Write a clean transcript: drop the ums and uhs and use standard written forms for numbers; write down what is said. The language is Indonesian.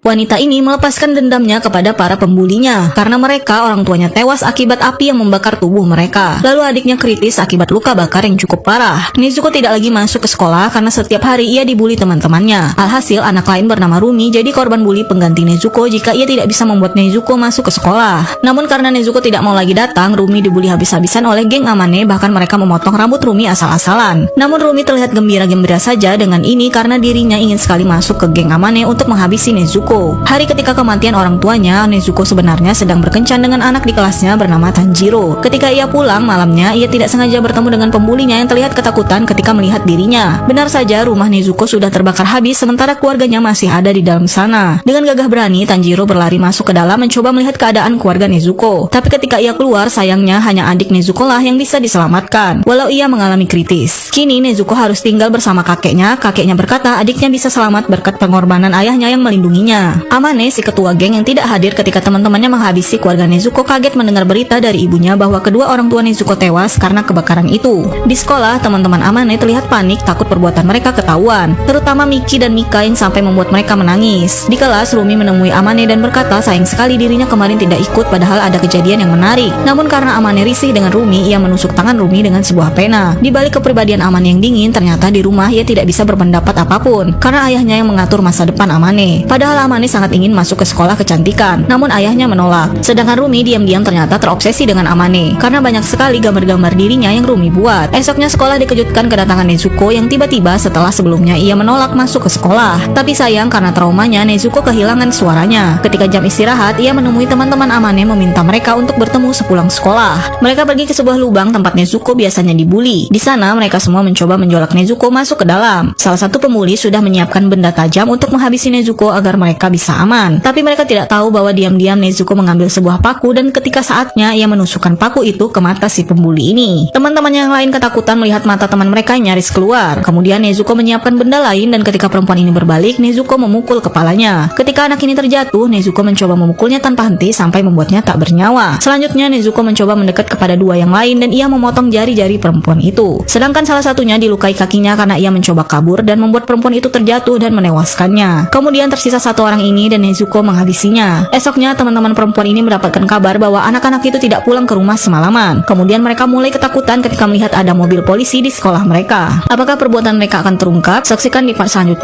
Wanita ini melepaskan dendamnya kepada para pembulinya karena mereka orang tuanya tewas akibat api yang membakar tubuh mereka. Lalu adiknya kritis akibat luka bakar yang cukup parah. Nezuko tidak lagi masuk ke sekolah karena setiap hari ia dibully teman-temannya. Alhasil anak lain bernama Rumi jadi korban bully pengganti Nezuko jika ia tidak bisa membuat Nezuko masuk ke sekolah. Namun karena Nezuko tidak mau lagi datang, Rumi dibully habis-habisan oleh geng Amane, bahkan mereka memotong rambut Rumi asal-asalan. Namun Rumi terlihat gembira-gembira saja dengan ini karena dirinya ingin sekali masuk ke geng Amane untuk menghabisi Nezuko. Hari ketika kematian orang tuanya, Nezuko sebenarnya sedang berkencan dengan anak di kelasnya bernama Tanjiro. Ketika ia pulang malamnya, ia tidak sengaja bertemu dengan pembulinya yang terlihat ketakutan ketika melihat dirinya. Benar saja, rumah Nezuko sudah terbakar habis sementara keluarganya masih ada di dalam sana. Dengan gagah berani, Tanjiro berlari masuk ke dalam mencoba melihat keadaan keluarga Nezuko. Tapi ketika ia keluar, sayangnya hanya adik Nezuko lah yang bisa diselamatkan, walau ia mengalami kritis. Kini Nezuko harus tinggal bersama kakeknya. Kakeknya berkata adiknya bisa selamat berkat pengorbanan ayahnya yang melindunginya. Amane, si ketua geng yang tidak hadir ketika teman-temannya menghabisi keluarga Nezuko, kaget mendengar berita dari ibunya bahwa kedua orang tua Nezuko tewas karena kebakaran itu. Di sekolah, teman-teman Amane terlihat panik takut perbuatan mereka ketahuan, terutama Miki dan Mika yang sampai membuat mereka menangis. Di kelas, Rumi menemui Amane dan berkata sayang sekali dirinya kemarin tidak ikut padahal ada kejadian yang menarik. Namun karena Amane risih dengan Rumi, ia menusuk tangan Rumi dengan sebuah pena. Di balik kepribadian Amane yang dingin, ternyata di rumah ia tidak bisa berpendapat apapun karena ayahnya yang mengatur masa depan Amane. Padahal Amane sangat ingin masuk ke sekolah kecantikan, namun ayahnya menolak. Sedangkan Rumi diam-diam ternyata terobsesi dengan Amane karena banyak sekali gambar-gambar dirinya yang Rumi buat. Esoknya sekolah dikejutkan kedatangan Nezuko yang tiba-tiba setelah sebelumnya ia menolak masuk ke sekolah. Tapi sayang karena traumanya, Nezuko kehilangan suaranya. Ketika jam istirahat, ia menemui teman-teman Amane meminta mereka untuk bertemu sepulang sekolah. Mereka pergi ke sebuah lubang tempat Nezuko biasanya dibully. Di sana mereka semua mencoba menjolak Nezuko masuk ke dalam. Salah satu pembuli sudah menyiapkan benda tajam untuk menghabisi Nezuko agar mereka bisa aman. Tapi mereka tidak tahu bahwa diam-diam Nezuko mengambil sebuah paku dan ketika saatnya ia menusukkan paku itu ke mata si pembuli ini. Teman-temannya yang lain ketakutan melihat mata teman mereka yang nyaris keluar. Kemudian Nezuko menyiapkan benda lain dan ketika perempuan ini berbalik, Nezuko memukul kepalanya. Ketika anak ini terjatuh, Nezuko mencoba memukulnya tanpa henti sampai membuatnya tak bernyawa. Selanjutnya Nezuko mencoba mendekat kepada dua yang lain dan ia memotong jari-jari perempuan itu. Sedangkan salah satunya dilukai kakinya karena ia mencoba kabur dan membuat perempuan itu terjatuh dan menewaskannya. Kemudian tersisa satu orang ini dan Nezuko menghabisinya. Esoknya teman-teman perempuan ini mendapatkan kabar bahwa anak-anak itu tidak pulang ke rumah semalaman. Kemudian mereka mulai ketakutan ketika melihat ada mobil polisi di sekolah mereka. Apakah perbuatan mereka akan terungkap? Saksikan di part selanjutnya.